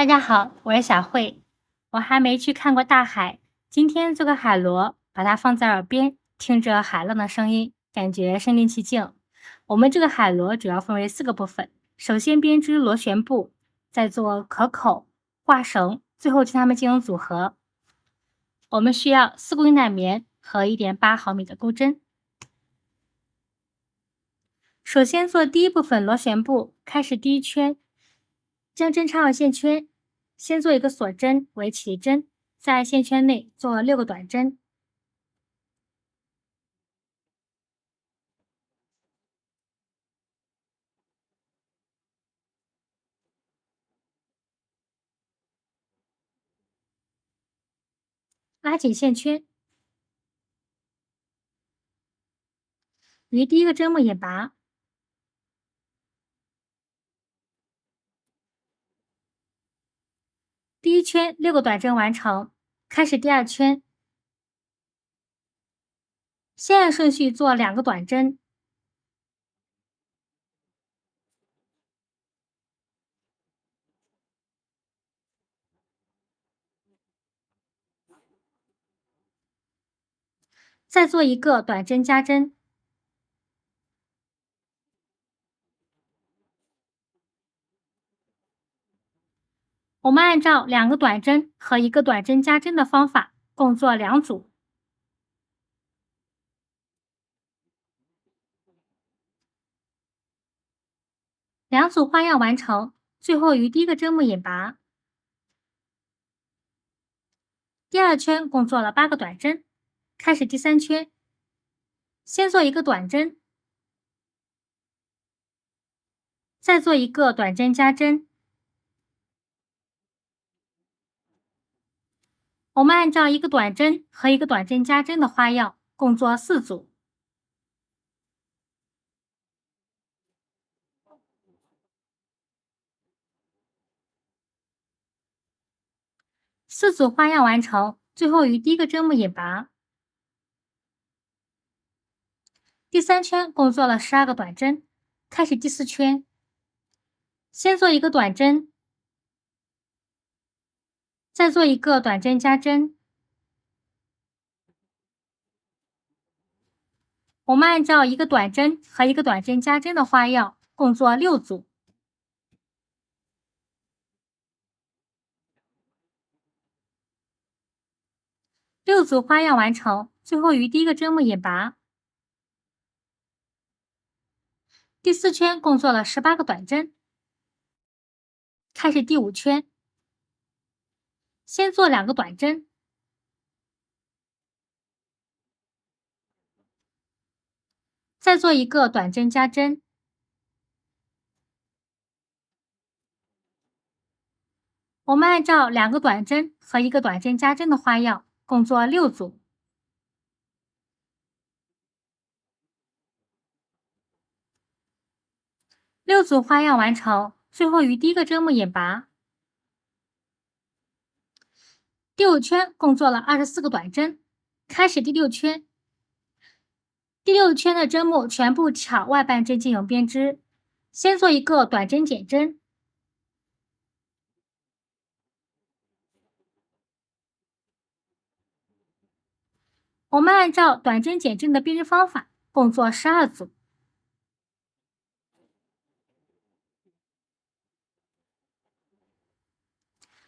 大家好，我是小慧。我还没去看过大海，今天做个海螺，把它放在耳边，听着海浪的声音，感觉身临其境。我们这个海螺主要分为4个部分，首先编织螺旋部，再做壳口、挂绳，最后将它们进行组合。我们需要4公斤奶棉和1.8毫米的钩针。首先做第一部分螺旋部，开始第一圈，将针插入线圈，先做一个锁针为起立针，在线圈内做6个短针，拉紧线圈，于第一个针目眼拔。第一圈6个短针完成，开始第二圈，先按顺序做2个短针，再做一个短针加针。我们按照2个短针和1个短针加针的方法，共做2组。2组花样完成，最后于第一个针目引拔。第二圈共做了8个短针，开始第3圈，先做一个短针，再做一个短针加针。我们按照1个短针和1个短针加针的花样，共做4组。4组花样完成，最后于第一个针目引拔。第3圈共做了12个短针，开始第4圈，先做一个短针，再做一个短针加针。我们按照1个短针和1个短针加针的花样，共做6组。6组花样完成，最后于第一个针目引拔。第4圈共做了18个短针，开始第5圈，先做2个短针，再做一个短针加针。我们按照2个短针和1个短针加针的花样，共做6组。6组花样完成，最后于第一个针目引拔。第5圈共做了24个短针，开始第6圈。第6圈的针目全部挑外半针进行编织，先做一个短针减针。我们按照短针减针的编织方法，共做12组。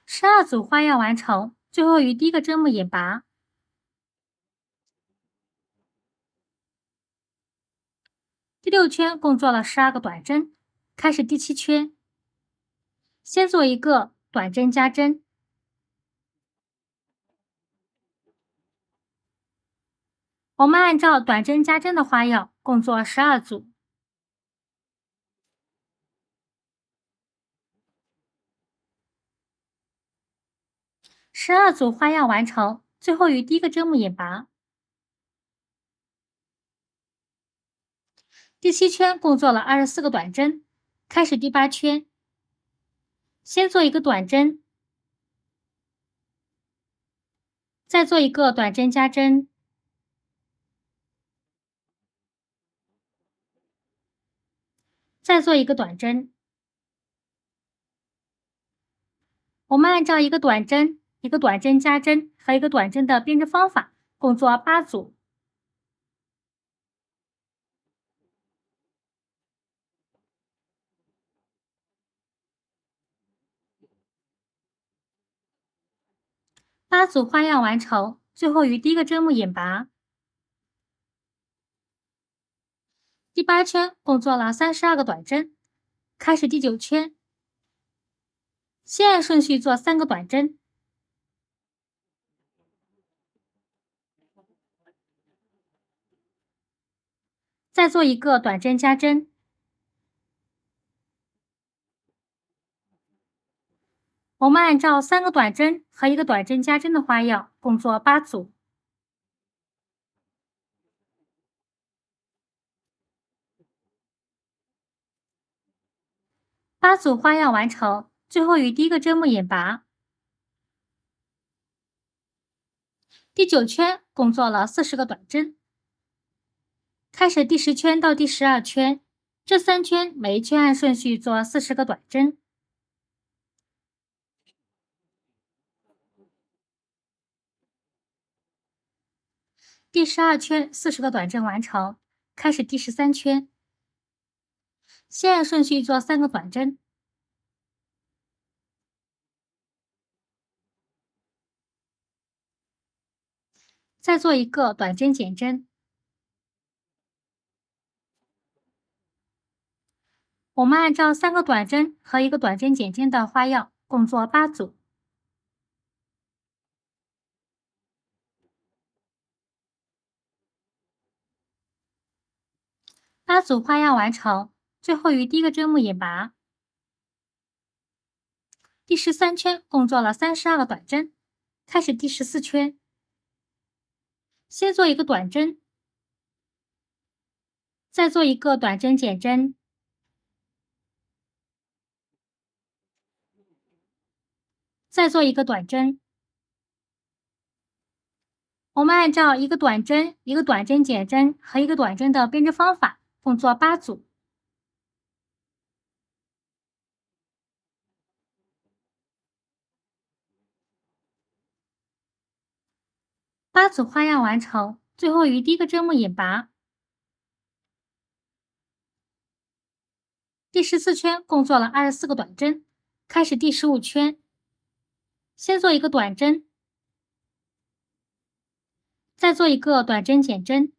12组花样完成，最后于第一个针目引拔。第6圈共做了12个短针，开始第7圈，先做一个短针加针。我们按照短针加针的花样，共做12组。12组花样完成，最后于第一个针目引拔。第7圈共做了24个短针，开始第8圈，先做一个短针，再做一个短针加针。再做一个短针，我们按照一个短针、一个短针加针和一个短针的编织方法，共做8组。8组花样完成，最后于第一个针目引拔。第8圈共做了32个短针，开始第9圈，先按顺序做3个短针，再做一个短针加针。我们按照3个短针和一个短针加针的花样，共做8组。8组花样完成，最后与第一个针目引拔。第9圈共做了40个短针，开始第10圈到第12圈，这3圈每一圈按顺序做40个短针。第12圈40个短针完成，开始第13圈，先按顺序做3个短针，再做一个短针减针。我们按照3个短针和一个短针减针的花样，共做8组。8组花样完成，最后于第一个针目引拔。第13圈共做了32个短针，开始第14圈，先做一个短针，再做一个短针减针，再做一个短针。我们按照一个短针、一个短针减针和一个短针的编织方法，共做8组。8组花样完成，最后于第一个针目引拔。第14圈共做了24个短针，开始第15圈，先做一个短针，再做一个短针减针。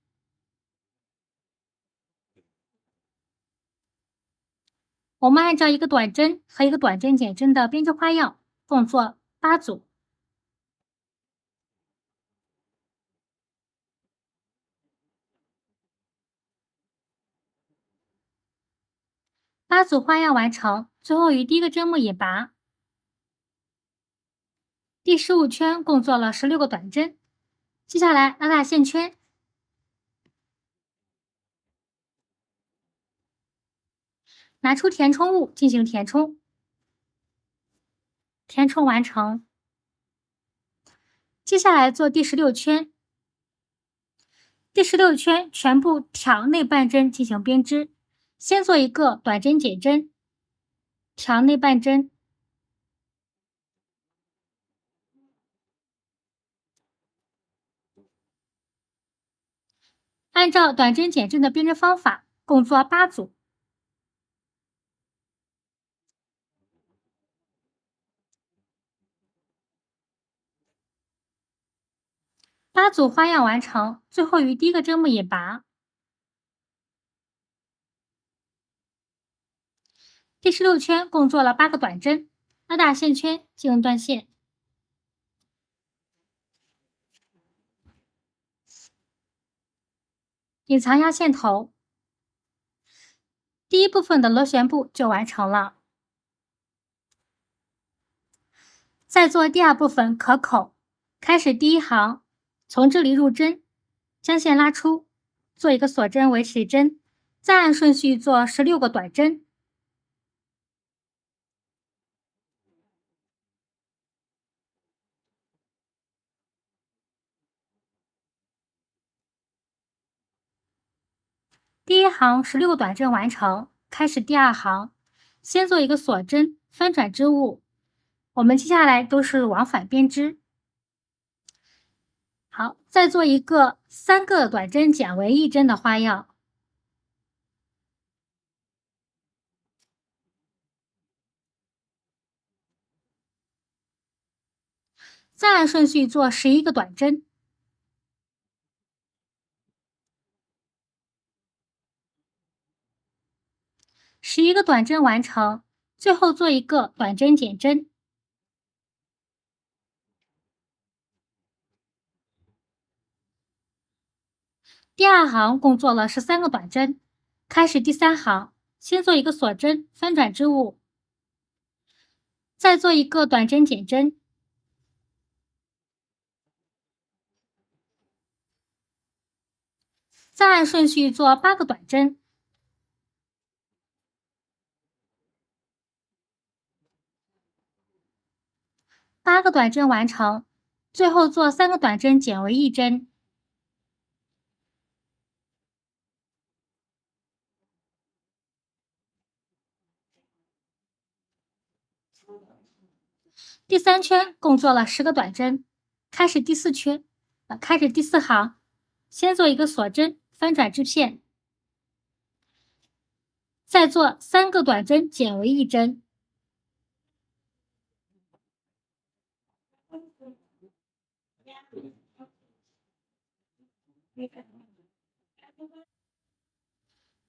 我们按照一个短针和一个短针减针的编织花样，共做8组。8组花样完成，最后于第一个针目引拔。第15圈共做了16个短针，接下来拉大线圈，拿出填充物进行填充，填充完成。接下来做第16圈，第16圈全部挑内半针进行编织，先做一个短针减针，挑内半针，按照短针减针的编织方法，共做8组。8组花样完成，最后于第一个针目引拔。第16圈共做了8个短针，拉大线圈进行断线。隐藏压线头，第一部分的螺旋部就完成了。再做第2部分可口，开始第1行，从这里入针，将线拉出，做一个锁针为起针，再按顺序做16个短针。第1行16个短针完成，开始第2行，先做一个锁针，翻转织物，我们接下来都是往返编织。好，再做一个3个短针剪为1针的花样。再按顺序做11个短针。11个短针完成，最后做一个短针减针。第2行共做了13个短针，开始第3行，先做一个锁针，翻转织物，再做一个短针减针。再按顺序做8个短针。8个短针完成，最后做3个短针减为1针。第3圈共做了10个短针，开始第4圈，开始第4行，先做一个锁针，翻转织片，再做3个短针减为1针。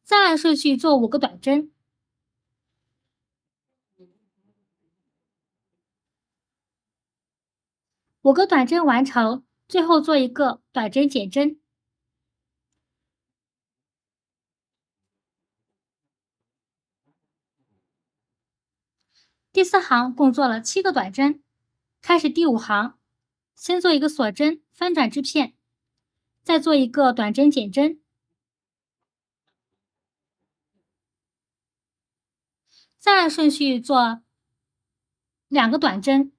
再按顺序做5个短针。5个短针完成，最后做一个短针减针。第4行共做了7个短针，开始第5行，先做一个锁针，翻转织片，再做一个短针减针。再按顺序做2个短针。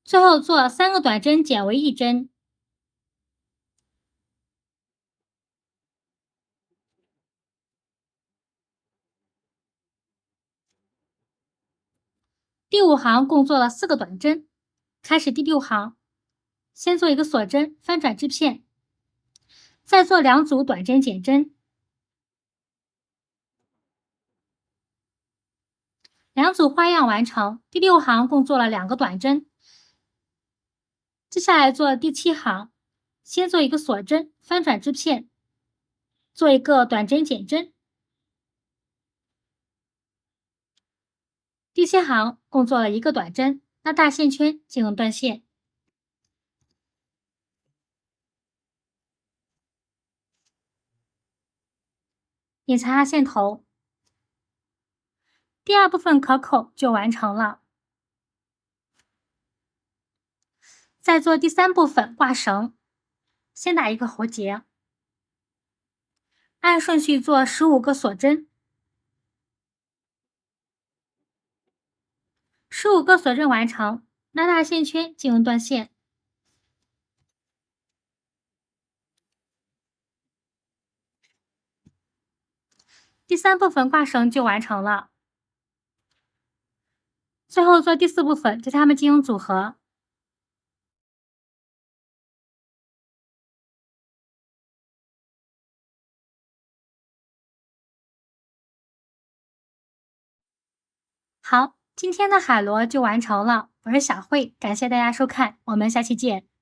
最后做3个短针减为1针。第5行共做了4个短针，开始第6行，先做一个锁针，翻转织片，再做2组短针减针。2组花样完成，第6行共做了2个短针。接下来做第7行，先做一个锁针，翻转织片，做一个短针减针。第7行共做了1个短针，拉大线圈进行断线。隐藏下线头。第2部分可口就完成了。再做第3部分挂绳，先打一个喉结，按顺序做15个锁针。15个锁针完成，拉大线圈进行断线。第3部分挂绳就完成了。最后做第4部分，对它们进行组合。好，今天的海螺就完成了。我是小慧，感谢大家收看，我们下期见。